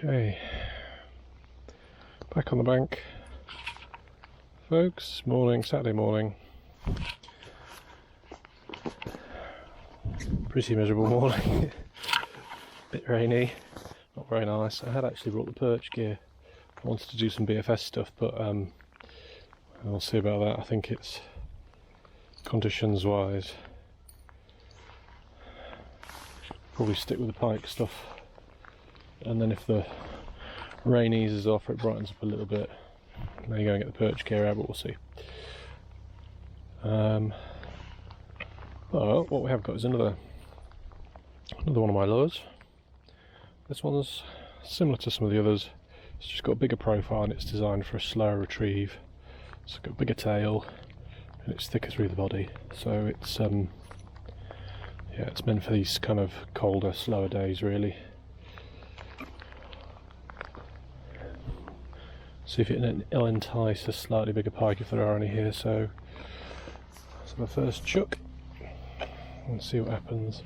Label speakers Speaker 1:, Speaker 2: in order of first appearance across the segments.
Speaker 1: Okay, back on the bank, folks. Morning, Saturday morning. Pretty miserable morning. Bit rainy, not very nice. I had actually brought the perch gear. I wanted to do some BFS stuff, but we'll see about that. I think it's conditions wise. Probably stick with the pike stuff, and then if the rain eases off, it brightens up a little bit. Maybe go and get the perch gear out, but we'll see. Well, what we have got is another one of my lures. This one's similar to some of the others. It's just got a bigger profile and it's designed for a slower retrieve. It's got a bigger tail and it's thicker through the body. So it's yeah, it's meant for these kind of colder, slower days really. See if it'll entice a slightly bigger pike if there are any here. So that's my first chuck and see what happens.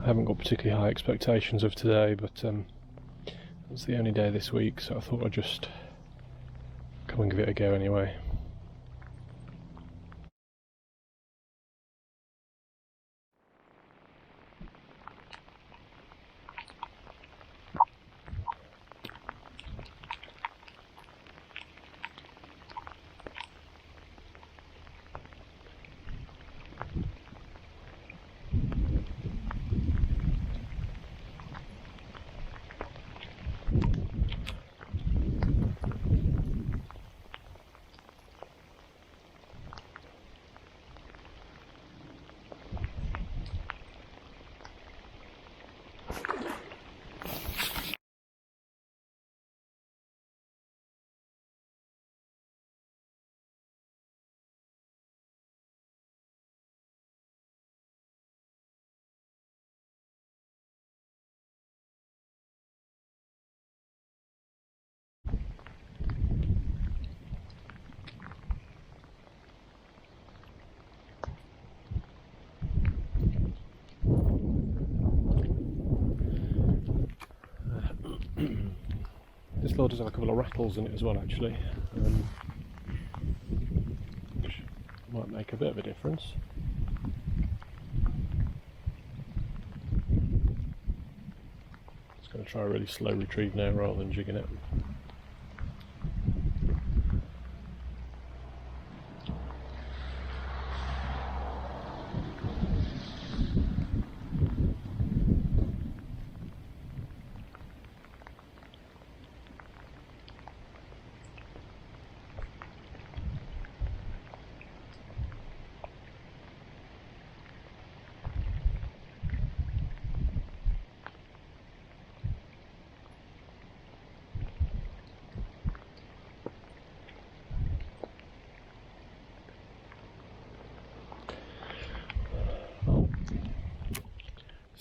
Speaker 1: I haven't got particularly high expectations of today, but it's the only day this week, so I thought I'd just come and give it a go anyway. This lure does have a couple of rattles in it as well, actually, which might make a bit of a difference. Just going to try a really slow retrieve now rather than jigging it.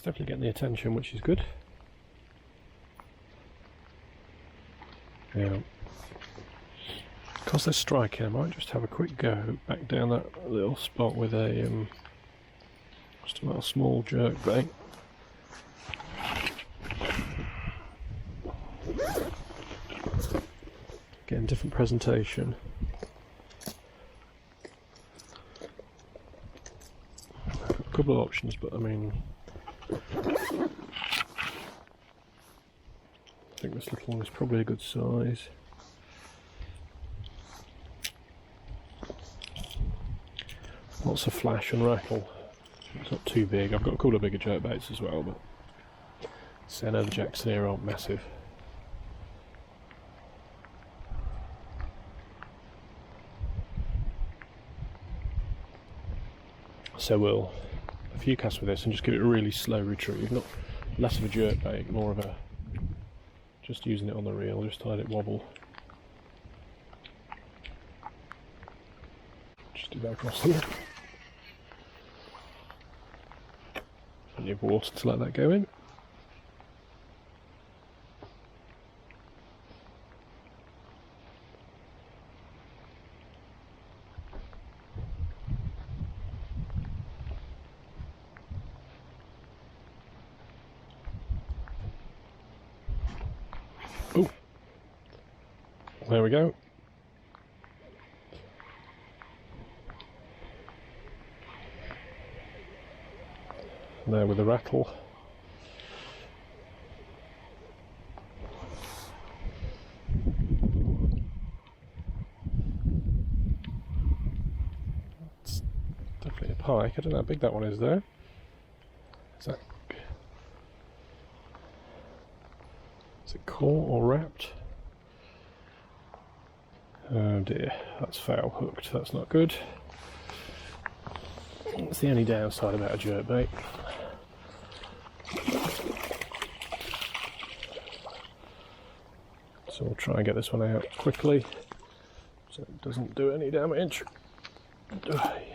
Speaker 1: Definitely getting the attention, which is good. Yeah. Because they're striking, I might just have a quick go back down that little spot with a just a little small jerk bait. Getting different presentation. A couple of options, but I mean, I think this little one is probably a good size. Lots of flash and rattle. It's not too big. I've got a couple of bigger jerkbaits as well, but I know the jacks here aren't massive. So we'll a few casts with this and just give it a really slow retrieve, not less of a jerkbait, more of a just using it on the reel, just to let it wobble. Just do that across here. Plenty of water to let that go in. There we go. There with the rattle. It's definitely a pike. I don't know how big that one is though. Is it caught or wrapped? Oh dear, that's foul hooked. That's not good. That's the only downside about a jerkbait. So we'll try and get this one out quickly so it doesn't do any damage. Yeah.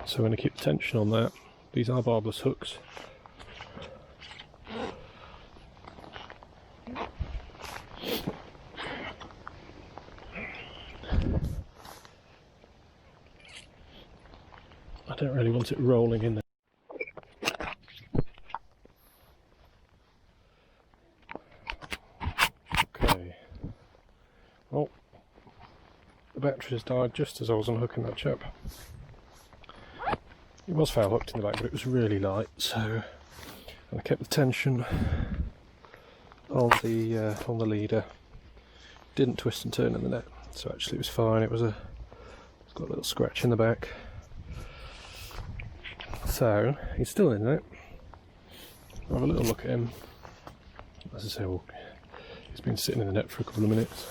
Speaker 1: So I'm going to keep tension on that. These are barbless hooks. I don't really want it rolling in there. Okay. Well, the battery has died just as I was unhooking that chap. It was foul hooked in the back, but it was really light, so I kept the tension on the leader. Didn't twist and turn in the net, so actually it was fine. It's got a little scratch in the back. So he's still in it. I'll have a little look at him. As I say, well, he's been sitting in the net for a couple of minutes.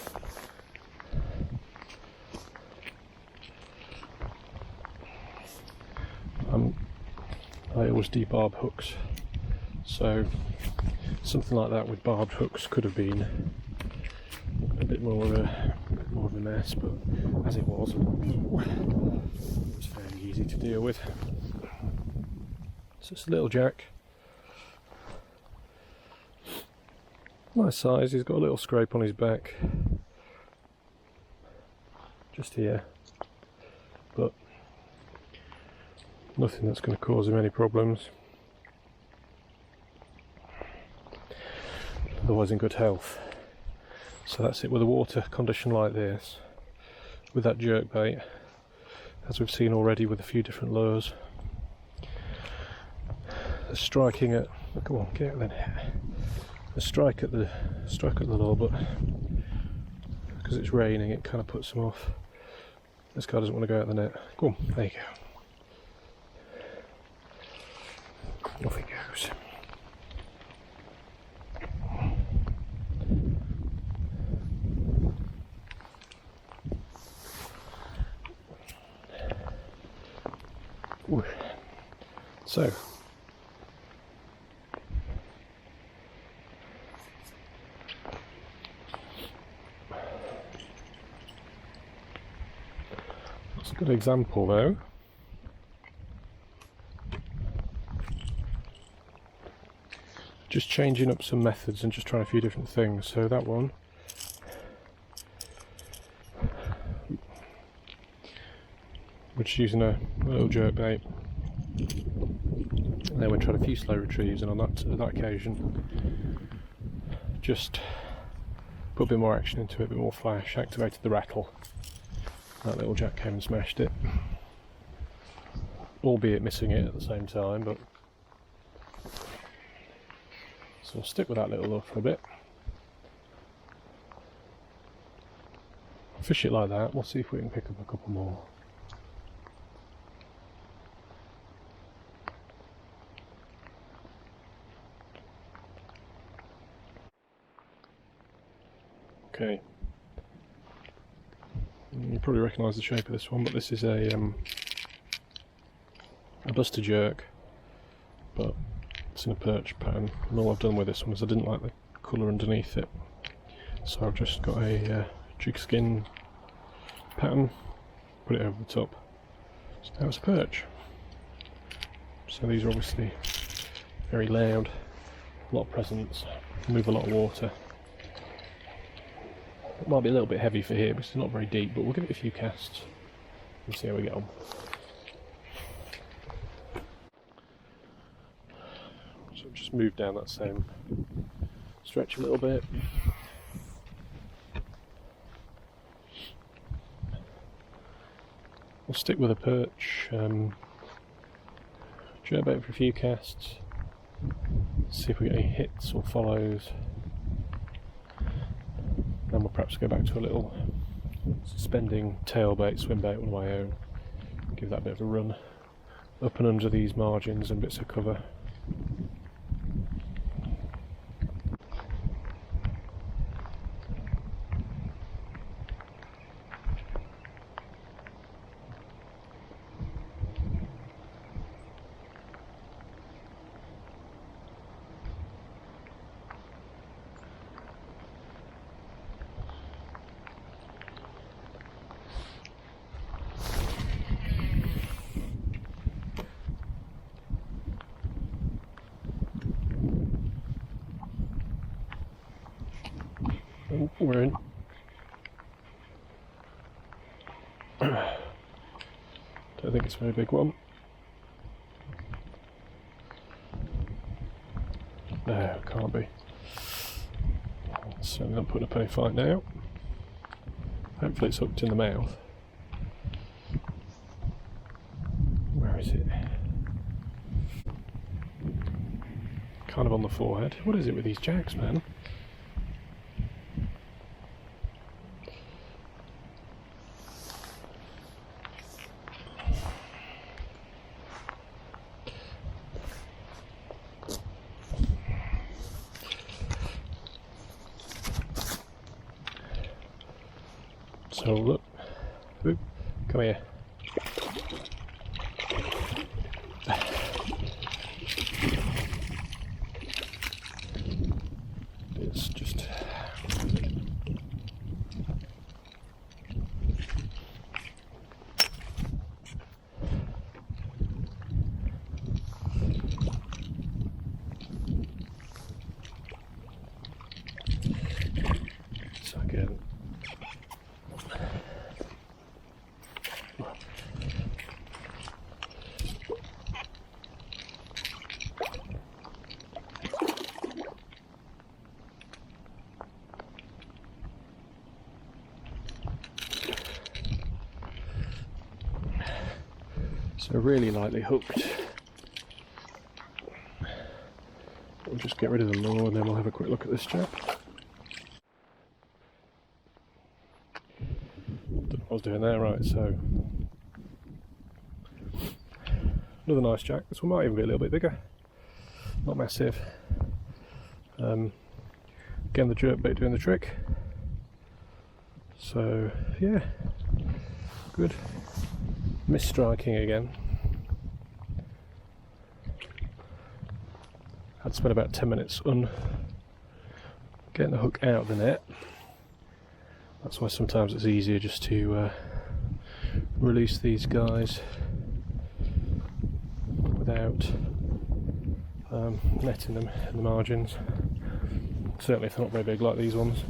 Speaker 1: I always debarb hooks, so something like that with barbed hooks could have been a bit more of a mess, but as it was fairly easy to deal with. So it's a little jack, nice size. He's got a little scrape on his back, just here, but nothing that's going to cause him any problems. Otherwise in good health. So that's it with a water condition like this, with that jerkbait, as we've seen already with a few different lures. The striking at, come on, get out then. The strike at the lure, but because it's raining, it kind of puts them off. This guy doesn't want to go out the net. Come on, there you go. Off he goes. Ooh. So that's a good example though. Just changing up some methods and just trying a few different things. So that one, we're just using a little jerkbait, and then we tried a few slow retrieves, and on that occasion just put a bit more action into it, a bit more flash, activated the rattle. That little jack came and smashed it, albeit missing it at the same time, but so we'll stick with that little lure for a bit. Fish it like that, we'll see if we can pick up a couple more. Okay. You probably recognise the shape of this one, but this is a buster jerk, but it's in a perch pattern, and all I've done with this one is I didn't like the colour underneath it, so I've just got a jig skin pattern, put it over the top, so now it's a perch. So these are obviously very loud, a lot of presence, move a lot of water. It might be a little bit heavy for here because it's not very deep, but we'll give it a few casts and see how we get on. So just move down that same stretch a little bit. We'll stick with a perch, jerkbait for a few casts, see if we get any hits or follows. Then we'll perhaps go back to a little suspending tailbait, swim bait on my own. Give that a bit of a run up and under these margins and bits of cover. Oh, we're in. Don't think it's a very big one. No, can't be. Certainly not putting up any fight now. Hopefully it's hooked in the mouth. Where is it? Kind of on the forehead. What is it with these jags, man? So look, oop, come here. It's just so again. So really lightly hooked. We'll just get rid of the lure and then we'll have a quick look at this chap. Don't know what I was doing there, right, so another nice jack. This one might even be a little bit bigger. Not massive. Again, the jerkbait doing the trick. So yeah, good. Misstriking again. I'd spent about 10 minutes on getting the hook out of the net. That's why sometimes it's easier just to release these guys without netting them in the margins. Certainly if they're not very big like these ones.